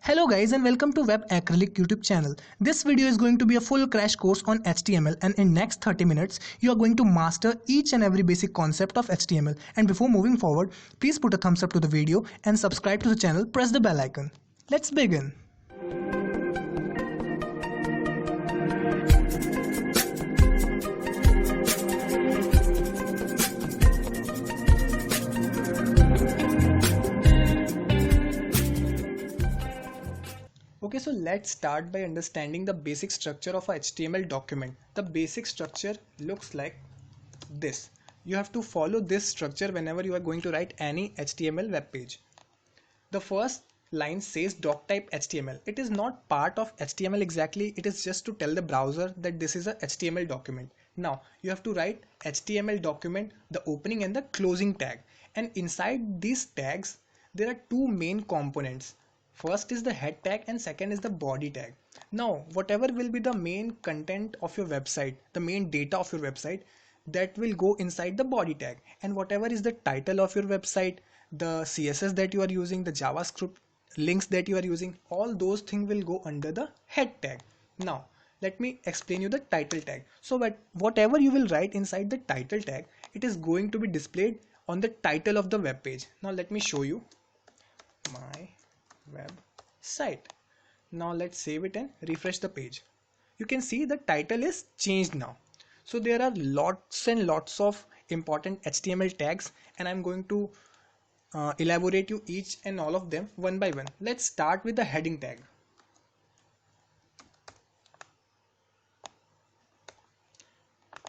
Hello guys and welcome to Web Acrylic YouTube channel. This video is going to be a full crash course on HTML, and in next 30 minutes you are going to master each and every basic concept of HTML. And before moving forward, please put a thumbs up to the video and subscribe to the channel, press the bell icon. Let's begin. Okay, so let's start by understanding the basic structure of a HTML document. The basic structure looks like this. You have to follow this structure whenever you are going to write any HTML web page. The first line says doc type HTML. It is not part of HTML exactly. It is just to tell the browser that this is a HTML document. Now you have to write HTML document, the opening and the closing tag. And inside these tags, there are two main components. First is the head tag and second is the body tag. Now whatever will be the main content of your website, the main data of your website, that will go inside the body tag, and whatever is the title of your website, the CSS that you are using, the JavaScript links that you are using, all those things will go under the head tag. Now let me explain you the title tag. So whatever you will write inside the title tag, it is going to be displayed on the title of the web page. Now let me show you my website. Now let's save it and refresh the page. You can see the title is changed now. So there are lots and lots of important HTML tags, and I'm going to elaborate you each and all of them one by one. Let's start with the heading tag.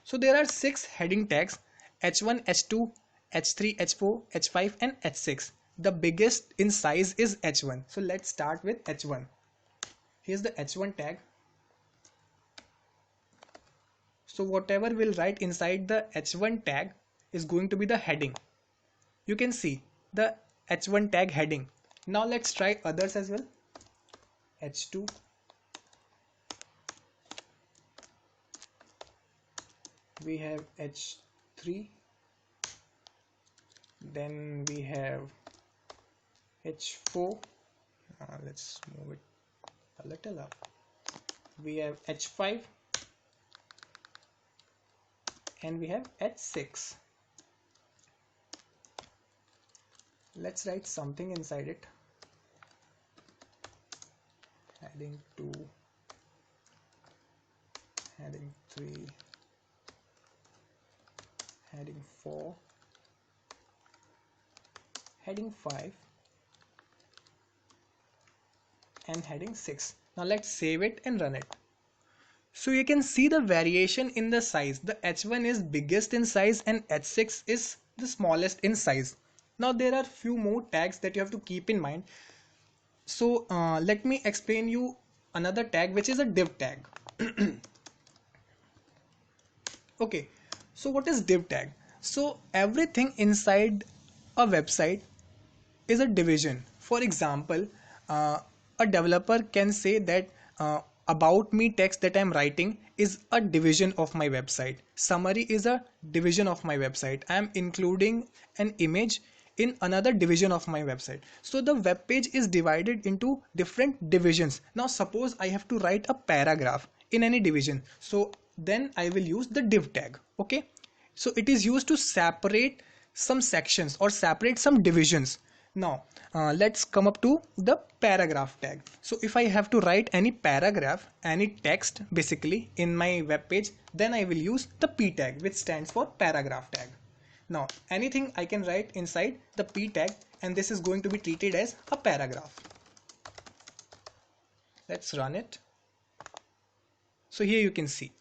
So there are 6 heading tags: H1, H2, H3, H4, H5 and H6. The biggest in size is H1. So let's start with H1. Here's the H1 tag. So whatever we'll write inside the H1 tag is going to be the heading. You can see the H1 tag heading. Now let's try others as well. H2, we have H3, then we have H4, let's move it a little up. We have H5 and we have H6. Let's write something inside it. Heading 2, heading 3, heading 4, heading 5 and heading 6. Now let's save it and run it. So you can see the variation in the size. The H1 is biggest in size and H6 is the smallest in size. Now there are few more tags that you have to keep in mind. So let me explain you another tag, which is a div tag. Okay, so what is div tag? So everything inside a website is a division. For example, a developer can say that about me text that I'm writing is a division of my website. Summary is a division of my website. I am including an image in another division of my website. So the web page is divided into different divisions. Now suppose I have to write a paragraph in any division. So then I will use the div tag. Okay. So it is used to separate some sections or separate some divisions. Now let's come up to the paragraph tag. So if I have to write any paragraph, any text basically in my web page, then I will use the P tag, which stands for paragraph tag. Now anything I can write inside the P tag, and this is going to be treated as a paragraph. Let's run it. So here you can see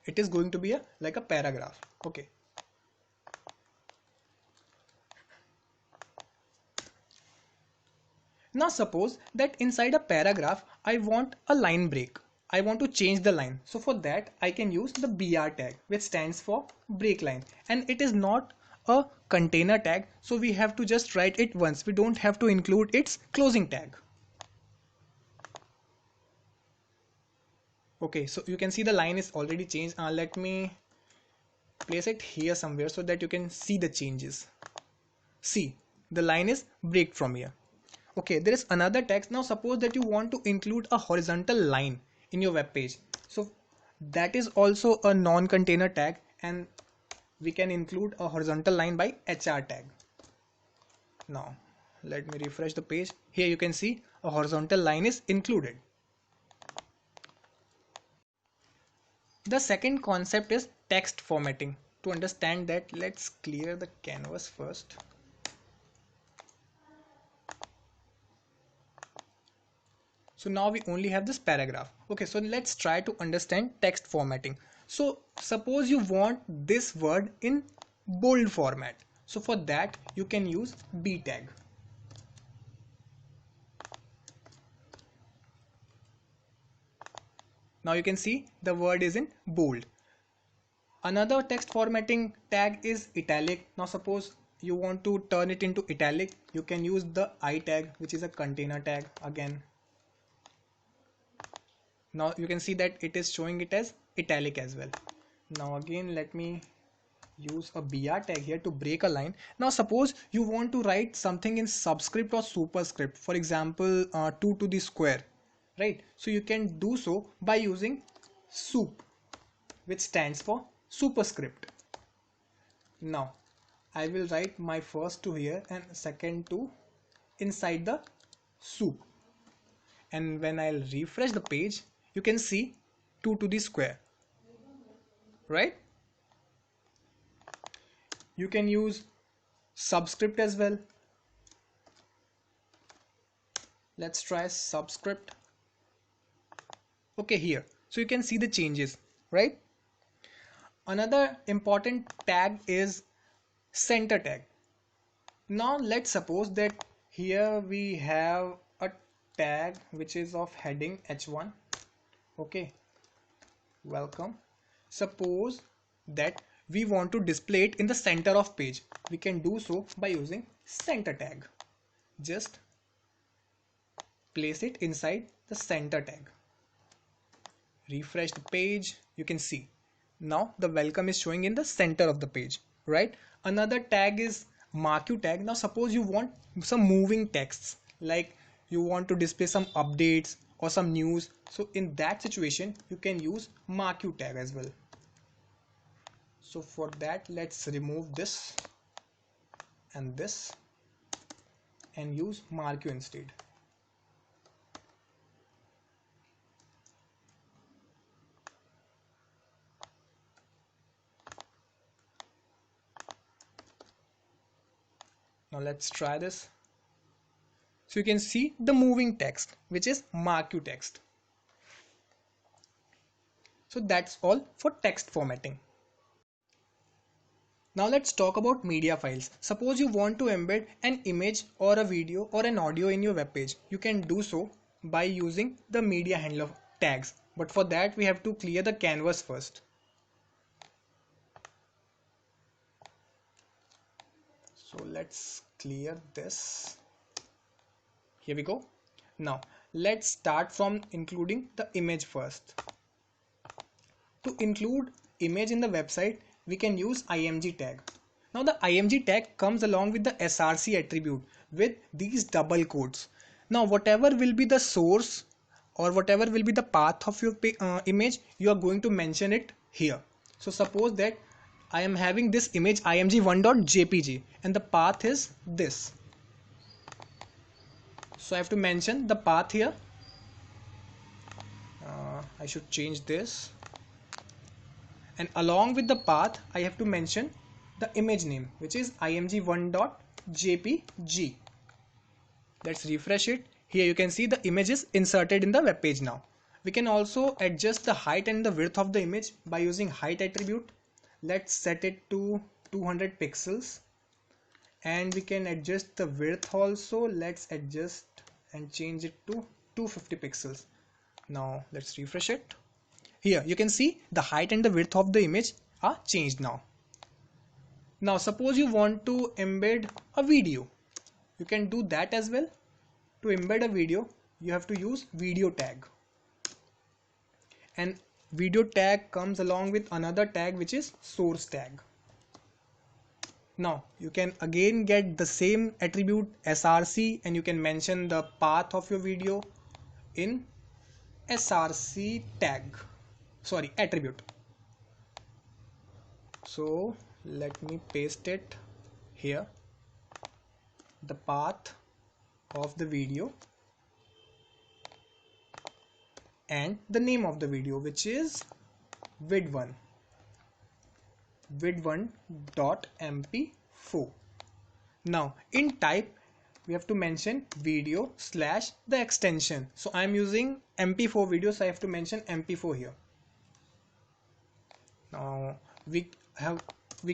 it is going to be like a paragraph. Okay. Now suppose that inside a paragraph I want a line break. I want to change the line. So for that I can use the BR tag, which stands for break line, and it is not a container tag, so we have to just write it once. We don't have to include its closing tag. Okay, so you can see the line is already changed. Let me place it here somewhere so that you can see the changes. See, the line is break from here. Okay, there is another text. Now suppose that you want to include a horizontal line in your web page. So that is also a non-container tag, and we can include a horizontal line by HR tag. Now let me refresh the page. Here you can see a horizontal line is included. The second concept is text formatting. To understand that, let's clear the canvas first. So now we only have this paragraph. Okay, so let's try to understand text formatting. So suppose you want this word in bold format. So for that you can use B tag. Now you can see the word is in bold. Another text formatting tag is italic. Now suppose you want to turn it into italic, you can use the I tag, which is a container tag again. Now you can see that it is showing it as italic as well. Now again let me use a BR tag here to break a line. Now suppose you want to write something in subscript or superscript, for example 2 to the square, right? So you can do so by using sup, which stands for superscript. Now I will write my first 2 here and second 2 inside the sup, and when I'll refresh the page you can see 2 to the square, right? You can use subscript as well. Let's try subscript. Okay, here so you can see the changes, right? Another important tag is center tag. Now let's suppose that here we have a tag which is of heading h1. Okay, welcome. Suppose that we want to display it in the center of page. We can do so by using center tag. Just place it inside the center tag. Refresh the page, you can see now the welcome is showing in the center of the page, right? Another tag is marquee tag. Now suppose you want some moving texts, like you want to display some updates or some news, so in that situation you can use marquee tag as well. So for that let's remove this and this and use marquee instead. Now let's try this. So you can see the moving text, which is marquee text. So that's all for text formatting. Now let's talk about media files. Suppose you want to embed an image or a video or an audio in your web page. You can do so by using the media handler tags. But for that we have to clear the canvas first. So let's clear this. Here we go. Now let's start from including the image first. To include image in the website, we can use img tag. Now the img tag comes along with the src attribute with these double quotes. Now whatever will be the source or whatever will be the path of your image, you are going to mention it here. So suppose that I am having this image img1.jpg and the path is this. So I have to mention the path here. I should change this. And along with the path I have to mention the image name, which is img1.jpg. Let's refresh it. Here you can see the image is inserted in the web page now. We can also adjust the height and the width of the image by using height attribute. Let's set it to 200 pixels and we can adjust the width also. Let's adjust and change it to 250 pixels. Now let's refresh it. Here you can see the height and the width of the image are changed now. Now suppose you want to embed a video. You can do that as well. To embed a video, you have to use video tag. And video tag comes along with another tag, which is source tag. Now you can again get the same attribute src, and you can mention the path of your video in src tag, sorry, attribute. So let me paste it here, the path of the video and the name of the video, which is vid1 vid1.mp4. Now in type we have to mention video slash the extension. So I'm using mp4 video, so I have to mention mp4 here. Now we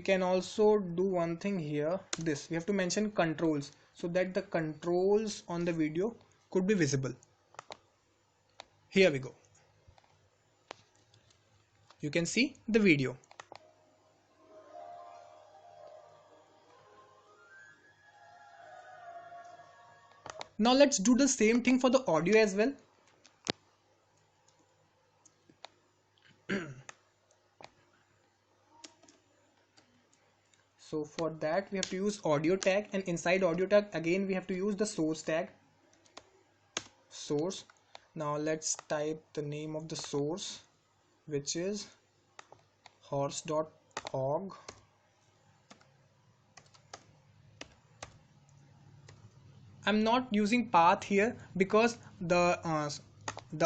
can also do one thing here, this we have to mention controls, so that the controls on the video could be visible. Here we go, you can see the video. Now let's do the same thing for the audio as well. So for that we have to use audio tag, and inside audio tag again we have to use the source tag, source. Now let's type the name of the source, which is horse.org. I'm not using path here because the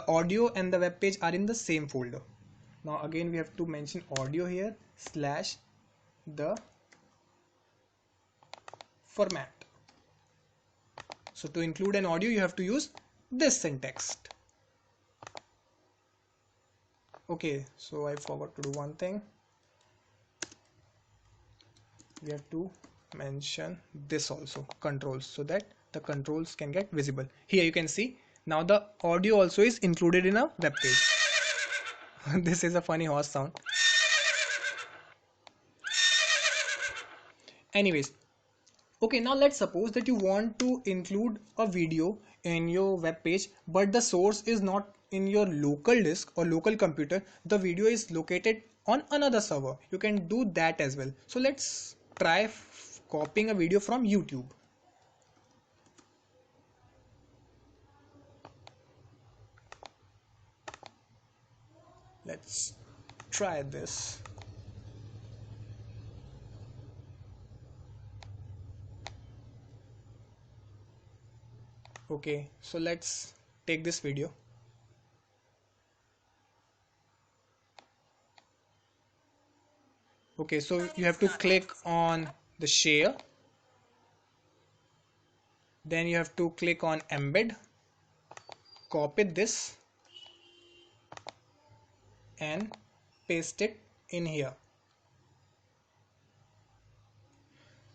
audio and the web page are in the same folder. Now again we have to mention audio here slash the format. So to include an audio you have to use this syntax. Okay, so I forgot to do one thing. We have to mention this also, controls, so that the controls can get visible. Here you can see now the audio also is included in a web page. This is a funny horse sound. Anyways, okay, now let's suppose that you want to include a video in your web page, but the source is not in your local disk or local computer. The video is located on another server. You can do that as well. So let's try copying a video from YouTube. Let's try this. Okay, so let's take this video. Okay, so you have to click on the share, then you have to click on embed, copy this and paste it in here.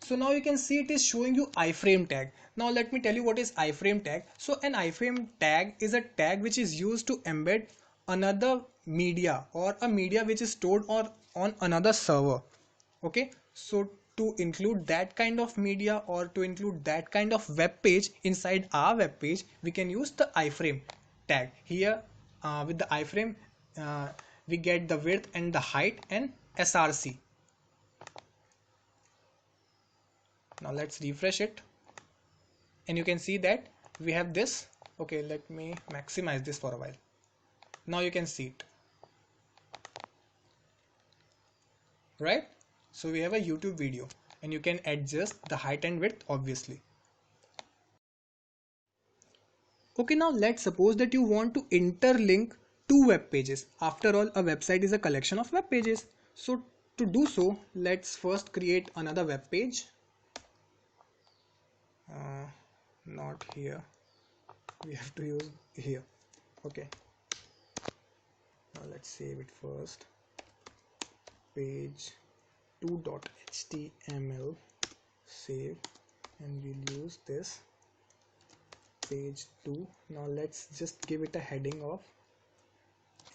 So now you can see it is showing you iframe tag. Now let me tell you what is iframe tag. So an iframe tag is a tag which is used to embed another media or a media which is stored on another server. Okay, so to include that kind of media or to include that kind of web page inside our web page, we can use the iframe tag. Here with the iframe we get the width and the height and src. Now let's refresh it and you can see that we have this. Okay, let me maximize this for a while. Now you can see it, right? So we have a YouTube video and you can adjust the height and width obviously. Okay, now let's suppose that you want to interlink two web pages. After all, a website is a collection of web pages. So to do so, let's first create another web page. Not here, we have to use here. Okay, now let's save it first. Page 2.html, save, and we'll use this page 2. Now let's just give it a heading of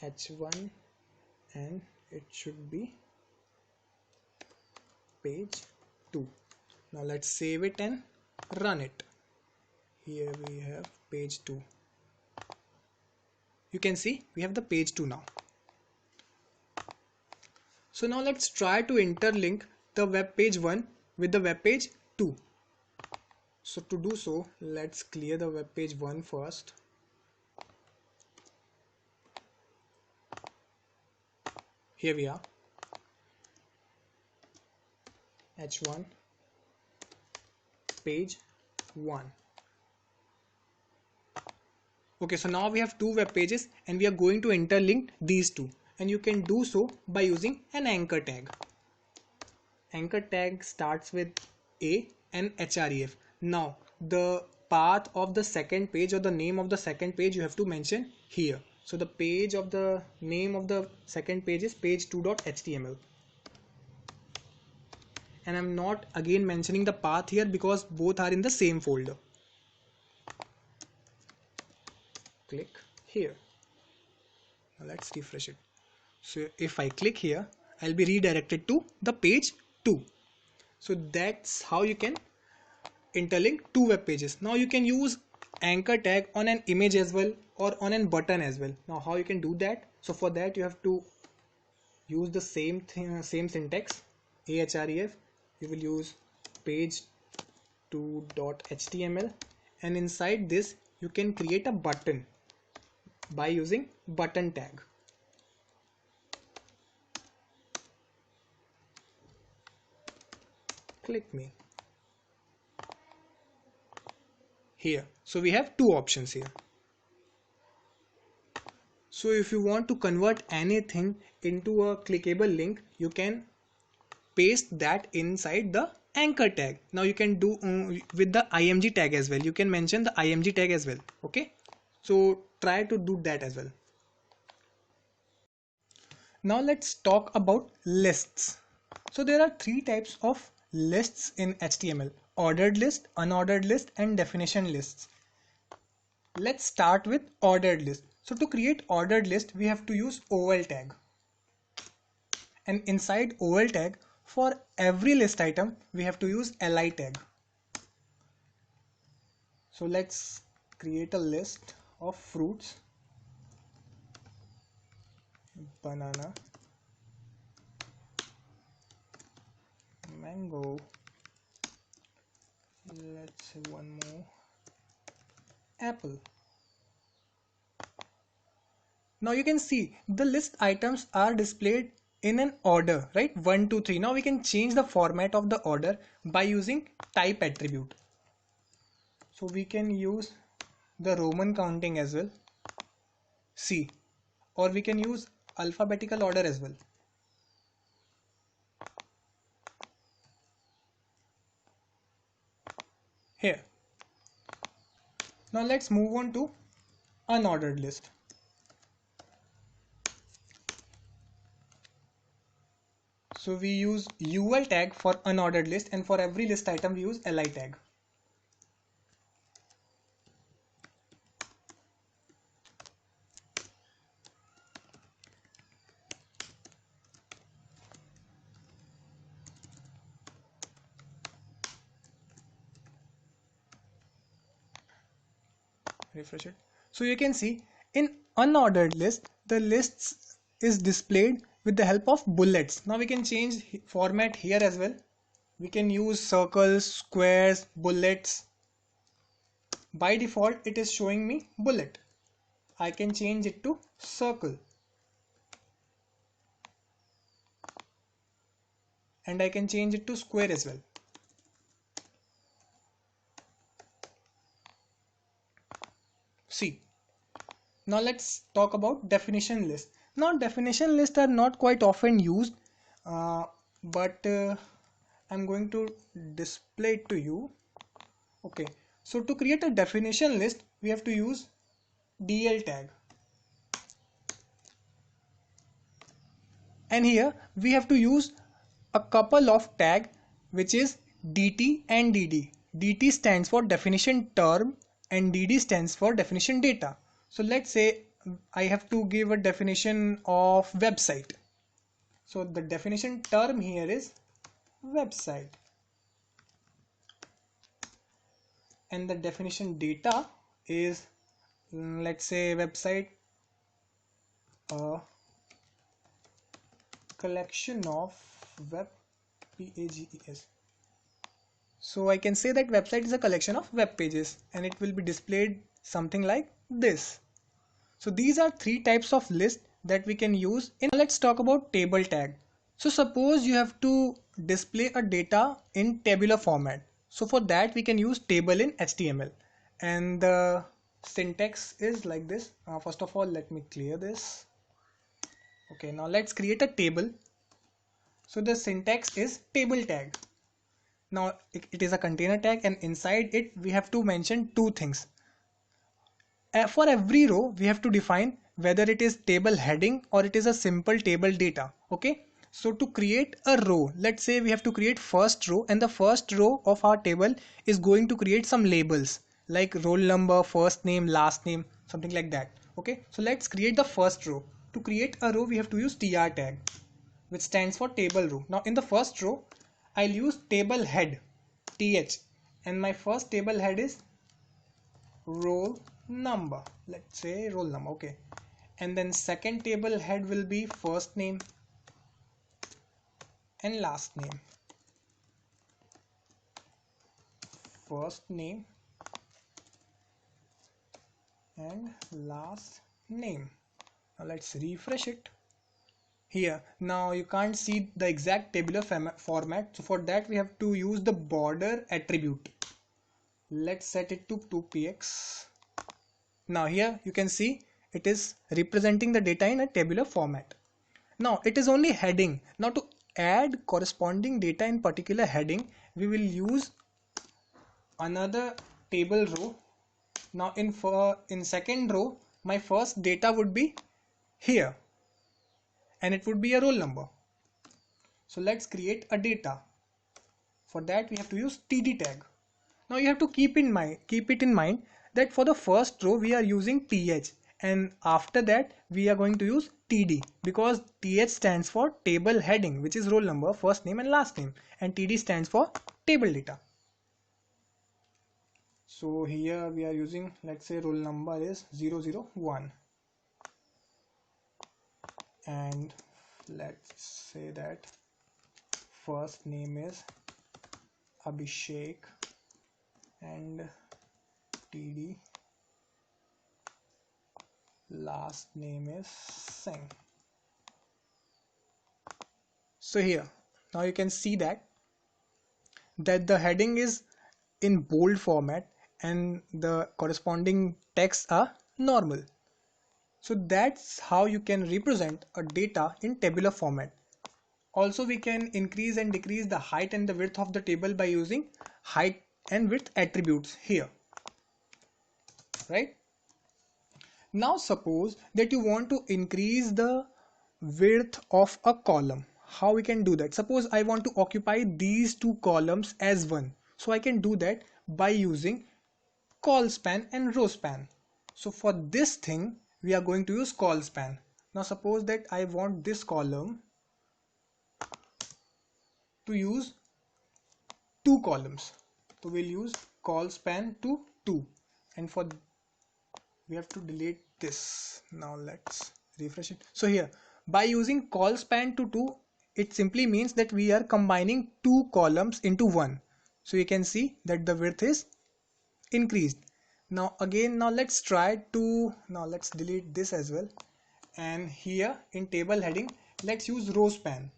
h1 and it should be page 2. Now let's save it and run it. Here we have page 2. You can see we have the page 2 now. So now let's try to interlink the web page 1 with the web page 2. So to do so, let's clear the web page 1 first. Here we are, h1 page 1. Okay, so now we have two web pages and we are going to interlink these two, and you can do so by using an anchor tag. Anchor tag starts with A and href. Now the path of the second page or the name of the second page you have to mention here. So the page of the name of the second page is page2.html. And I'm not again mentioning the path here because both are in the same folder. Click here. Now let's refresh it. So if I click here, I'll be redirected to the page 2. So that's how you can interlink two web pages. Now you can use anchor tag on an image as well or on a button as well. Now how you can do that? So for that you have to use the same thing, same syntax, ahref. You will use page2.html, and inside this you can create a button by using button tag. Click me here. So we have two options here. So if you want to convert anything into a clickable link, you can paste that inside the anchor tag. Now you can do with the img tag as well. You can mention the img tag as well. Okay, so try to do that as well. Now let's talk about lists. So there are three types of lists in HTML: ordered list, unordered list, and definition lists. Let's start with ordered list. So to create ordered list, we have to use OL tag. And inside OL tag, for every list item, we have to use li tag. So let's create a list of fruits: banana, mango, let's say one more, apple. Now you can see the list items are displayed in an order, right? 1, 2, 3. Now we can change the format of the order by using type attribute. So we can use the Roman counting as well, C, or we can use alphabetical order as well. Here. Now let's move on to unordered list. So we use UL tag for unordered list, and for every list item we use li tag. Refresh it. So you can see in unordered list, the lists is displayed with the help of bullets. Now we can change format here as well. We can use circles, squares, bullets. By default it is showing me bullet. I can change it to circle, and I can change it to square as well. See, now let's talk about definition list. Now definition lists are not quite often used, but I'm going to display it to you. Okay, so to create a definition list, we have to use DL tag. And here we have to use a couple of tag, which is DT and DD. DT stands for definition term and DD stands for definition data. So let's say I have to give a definition of website. So the definition term here is website, and the definition data is, let's say, website collection of web pages. So I can say that website is a collection of web pages and it will be displayed something like this. So these are three types of list that we can use in. Let's talk about table tag. So suppose you have to display a data in tabular format. So for that we can use table in HTML, and the syntax is like this. First of all, let me clear this. Okay, now let's create a table. So the syntax is table tag. Now it is a container tag, and inside it we have to mention two things. For every row we have to define whether it is table heading or it is a simple table data. Okay, so to create a row, let's say we have to create first row, and the first row of our table is going to create some labels like roll number, first name, last name, something like that. Okay, so let's create the first row. To create a row we have to use tr tag, which stands for table row. Now in the first row I'll use table head, th, and my first table head is roll number, let's say roll number. Okay, and then second table head will be first name and last name, first name and last name. Now let's refresh it. Here now you can't see the exact tabular format, so for that we have to use the border attribute. Let's set it to 2px. Now here you can see it is representing the data in a tabular format. Now it is only heading. Now to add corresponding data in particular heading, we will use another table row. Now in second row my first data would be here, and it would be a roll number. So let's create a data. For that we have to use td tag. Now you have to keep it in mind that for the first row we are using th, and after that we are going to use td, because th stands for table heading, which is roll number, first name and last name, and td stands for table data. So here we are using, let's say roll number is 001, and let's say that first name is Abhishek and td last name is Singh. So here now you can see that the heading is in bold format and the corresponding texts are normal. So that's how you can represent a data in tabular format. Also we can increase and decrease the height and the width of the table by using height and width attributes here, right? Now suppose that you want to increase the width of a column. How we can do that? Suppose I want to occupy these two columns as one. So I can do that by using col span and row span. So for this thing we are going to use col span. Now suppose that I want this column to use two columns. So we'll use col span to 2, and for we have to delete this. Now let's refresh it. So here by using col span to 2, it simply means that we are combining two columns into one. So you can see that the width is increased. Now again, now let's delete this as well, and here in table heading let's use row span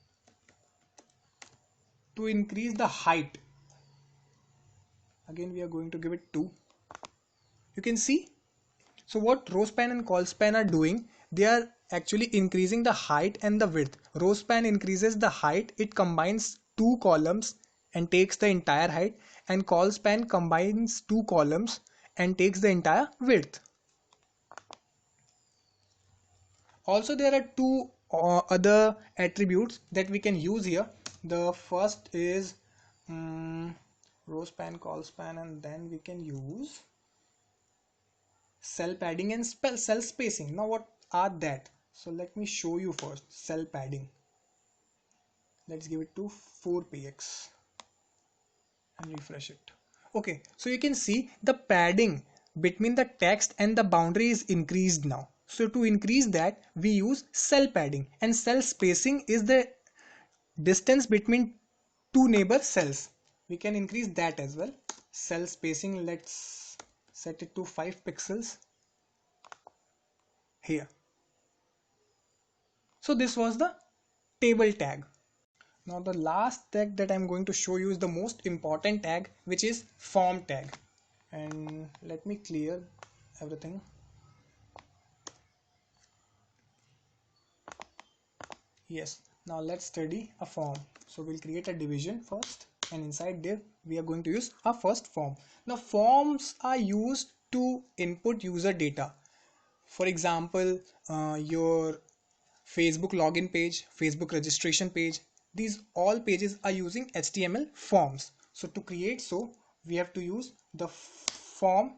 to increase the height. Again we are going to give it 2. You can see. So what row span and col span are doing, they are actually increasing the height and the width. Row span increases the height, it combines two columns and takes the entire height, and col span combines two columns and takes the entire width. Also there are two other attributes that we can use here. The first is row span, col span, and then we can use cell padding and cell spacing. Now what are that? So let me show you first. Cell padding, let's give it to 4px and refresh it. Okay, so you can see the padding between the text and the boundary is increased now. So to increase that we use cell padding, and cell spacing is the distance between two neighbor cells. we can increase that as well. Cell spacing, let's set it to 5 pixels here. So this was the table tag. Now the last tag that I'm going to show you is the most important tag, which is form tag. And let me clear everything. Yes, now let's study a form. So we'll create a division first, and inside div we are going to use our first form. Now forms are used to input user data. For example, your Facebook login page, Facebook registration page, these all pages are using HTML forms. So to create, so we have to use the form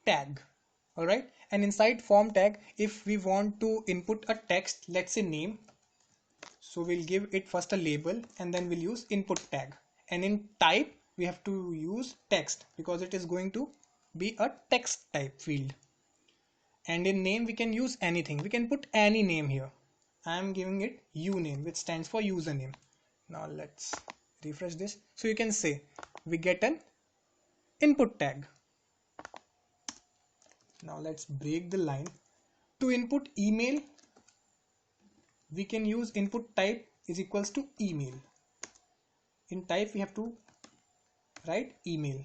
tag. Alright, and inside form tag, if we want to input a text, let's say name, so we'll give it first a label and then we'll use input tag. And in type we have to use text because it is going to be a text type field. And in name we can use anything, we can put any name here. I am giving it uname, which stands for username. Now let's refresh this. So you can say we get an input tag. Now let's break the line. To input email, we can use input type is equals to email. In type we have to write email.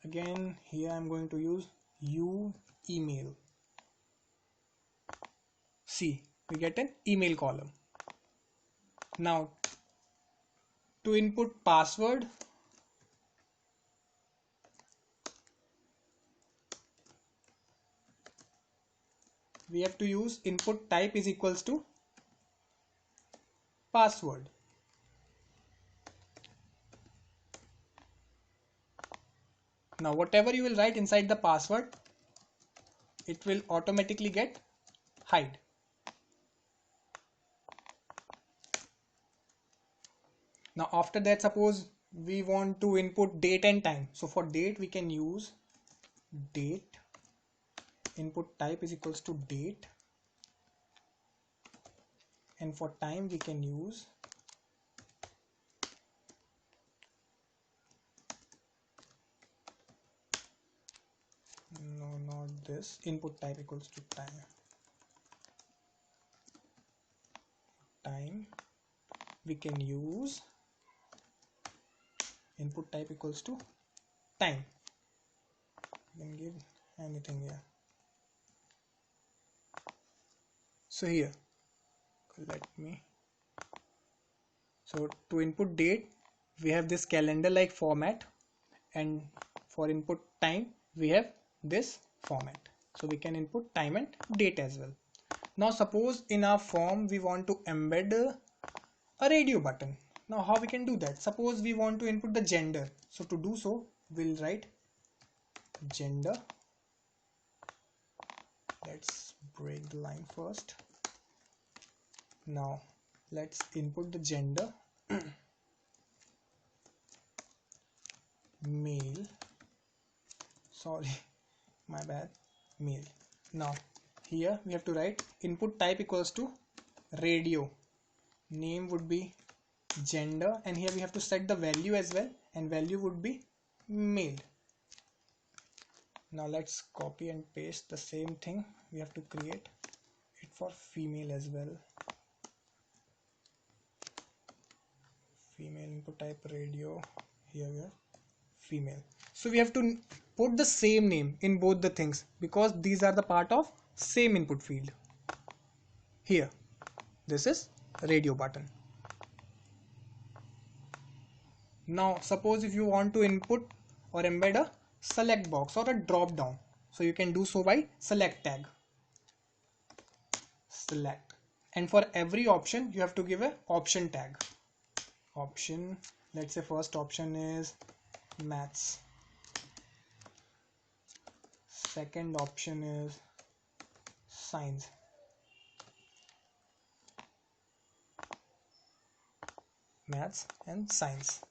Again here I'm going to use email. See, we get an email column. Now to input password, we have to use input type is equals to password. Now whatever you will write inside the password, it will automatically get hide. Now after that, suppose we want to input date and time. So for date we can use date, input type is equals to date, and for time we can use no, not this, input type equals to time we can use input type equals to time. You can give anything here. So here, so to input date we have this calendar like format, and for input time we have this format. So we can input time and date as well. Now suppose in our form we want to embed a radio button. Now how we can do that? Suppose we want to input the gender. So to do so, we'll write gender. Let's break the line first. Now let's input the gender. Male. Sorry, my bad. Male. Now here we have to write input type equals to radio. Name would be gender, and here we have to set the value as well, and value would be male. Now let's copy and paste the same thing. We have to create it for female as well. Female, input type radio, here we have female. So we have to put the same name in both the things because these are the part of same input field. Here this is radio button. Now suppose if you want to input or embed a select box or a drop down, so you can do so by select tag. Select, and for every option you have to give a option tag. Option, let's say first option is maths, second option is science, maths and science,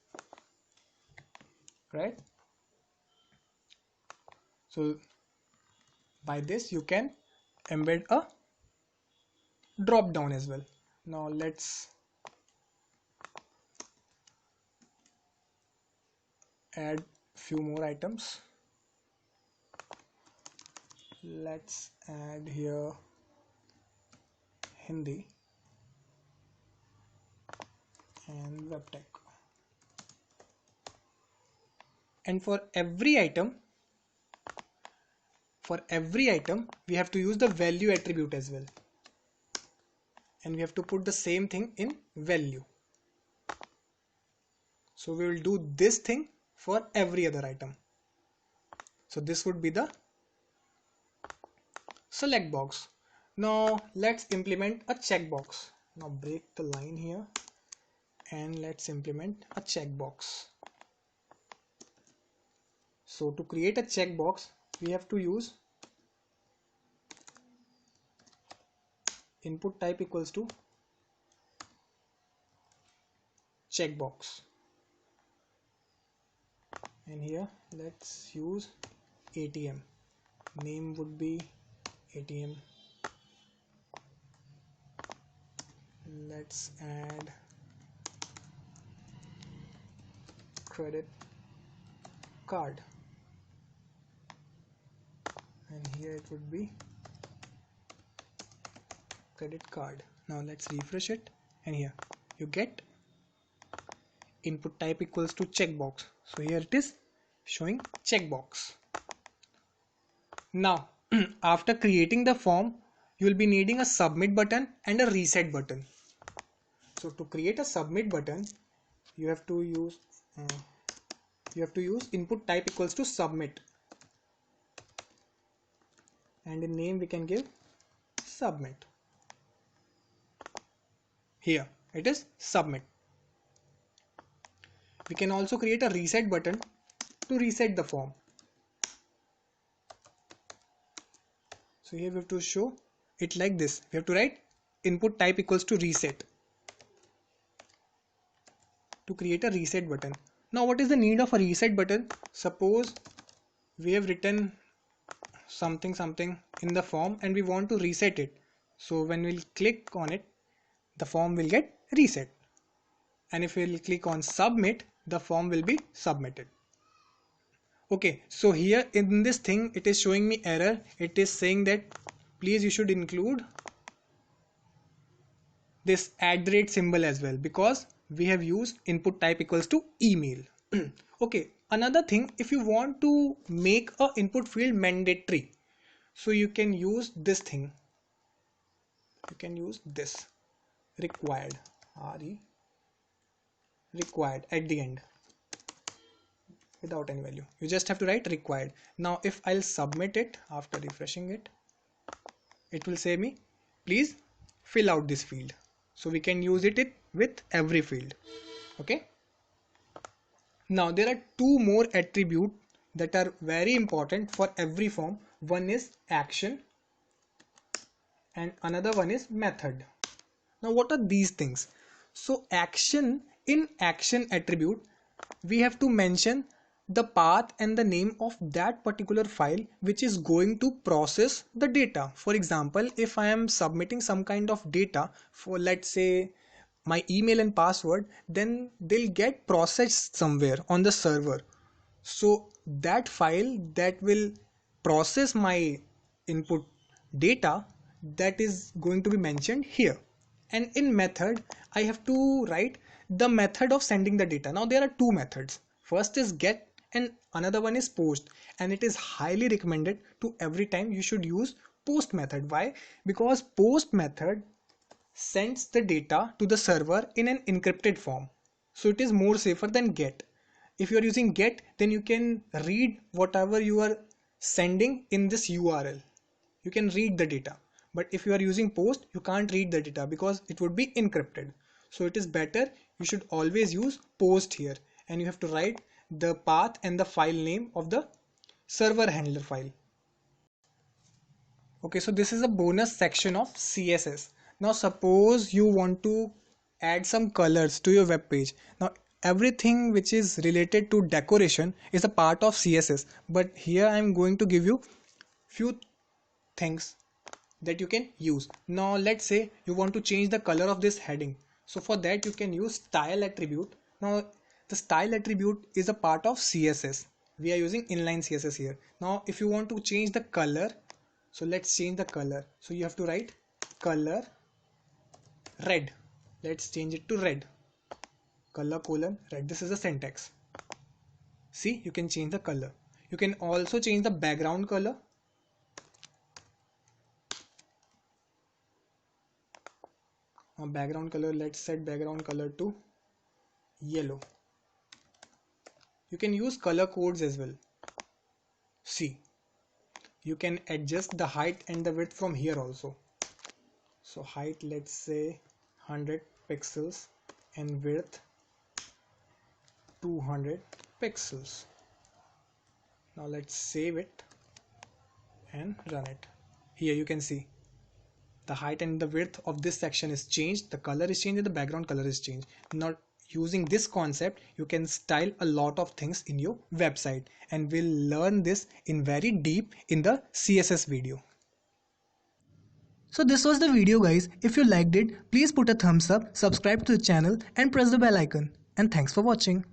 right? So by this you can embed a drop down as well. Now let's add few more items. Let's add here Hindi and web tech. And for every item we have to use the value attribute as well, and we have to put the same thing in value. So we will do this thing for every other item. So this would be the select box. Now let's implement a checkbox. Now break the line here and let's implement a checkbox. So to create a checkbox, we have to use input type equals to checkbox, and here let's use ATM. Name would be ATM. Let's add credit card, and here it would be credit card. Now let's refresh it, and here you get input type equals to checkbox. So here it is showing checkbox. Now after creating the form, you will be needing a submit button and a reset button. So to create a submit button, you have to use input type equals to submit, and in name we can give submit. Here it is submit. We can also create a reset button to reset the form. So here we have to show it like this. We have to write input type equals to reset to create a reset button. Now what is the need of a reset button? Suppose we have written something in the form and we want to reset it. So when we'll click on it, the form will get reset. And if we'll click on submit, the form will be submitted. Okay, so here in this thing it is showing me error. It is saying that please you should include this @ symbol as well, because we have used input type equals to email. Okay, another thing, if you want to make a input field mandatory, so you can use this thing. You can use this required, required at the end without any value. You just have to write required. Now if I'll submit it after refreshing it, it will say me please fill out this field. So we can use it with every field. Okay. Now there are two more attributes that are very important for every form. One is action and another one is method. Now what are these things? So in action attribute, we have to mention the path and the name of that particular file which is going to process the data. For example, if I am submitting some kind of data for, let's say, my email and password, then they'll get processed somewhere on the server. So that file that will process my input data, that is going to be mentioned here. And in method, I have to write the method of sending the data. Now there are two methods. First is get and another one is post, and it is highly recommended to every time you should use post method. Why? Because post method sends the data to the server in an encrypted form, so it is more safer than get. If you are using get, then you can read whatever you are sending in this URL. You can read the data, but if you are using post, you can't read the data because it would be encrypted. So it is better, you should always use post here, and you have to write the path and the file name of the server handler file. Okay, so this is a bonus section of CSS. Now suppose you want to add some colors to your web page. Now everything which is related to decoration is a part of CSS, but here I am going to give you few things that you can use. Now let's say you want to change the color of this heading. So for that you can use style attribute. Now The style attribute is a part of CSS. We are using inline CSS here. Now if you want to change the color, so let's change the color. So you have to write color red. Let's change it to red. Color colon red. This is the syntax. See, you can change the color. You can also change the background color. Background color, let's set background color to yellow. You can use color codes as well. See, you can adjust the height and the width from here also. So height, let's say 100 pixels and width 200 pixels. Now let's save it and run it. Here you can see the height and the width of this section is changed, the color is changed, and the background color is changed. Now using this concept, you can style a lot of things in your website, and we'll learn this in very deep in the CSS video. So this was the video guys. If you liked it, please put a thumbs up, subscribe to the channel and press the bell icon. And thanks for watching.